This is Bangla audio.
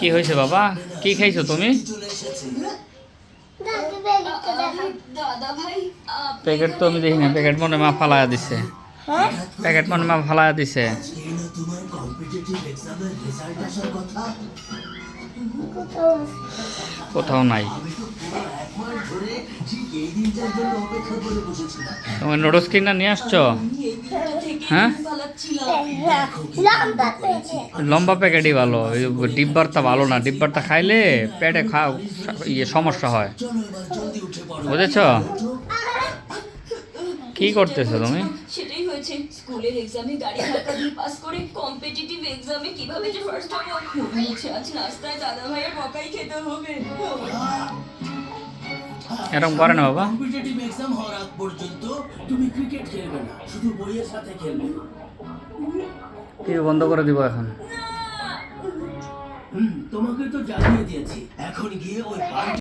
কি হয়েছে বাবা? কি খাইছো তুমি? দাদা ভাই প্যাকেট তো আমি দেখি না। প্যাকেট মনে মা ফালায়া দিছে। প্যাকেট মনে মা ফালায়া দিছে। কোথাও নাই। তোমার নোটস কিনা নিয়ে আসছো? হ্যাঁ, লম্বা প্যাকেটই ভালো। ডিব্বারটা ভালো না। ডিব্বারটা খাইলে পেটে সমস্যা হয়, বুঝেছ? কি করতেছো তুমি? সেটাই হয়েছে। স্কুলের এক্সামে গাড়ি ধাক্কা দিয়ে পাস করে কম্পিটিটিভ এক্সামে কিভাবে যে ফার্স্ট হবো, হচ্ছে আজ নাস্তায় দাদা ভাইয়ের বকাই খেতে হবে। এরকম করে না বাবা। কম্পিটিটিভ এক্সাম হওয়ার আগ পর্যন্ত তুমি ক্রিকেট খেলবে না, শুধু বইয়ের সাথে খেলবে। টিভি বন্ধ করে দিব এখন। তোমাকে তো জানিয়ে দিয়েছি, এখন গিয়ে ওই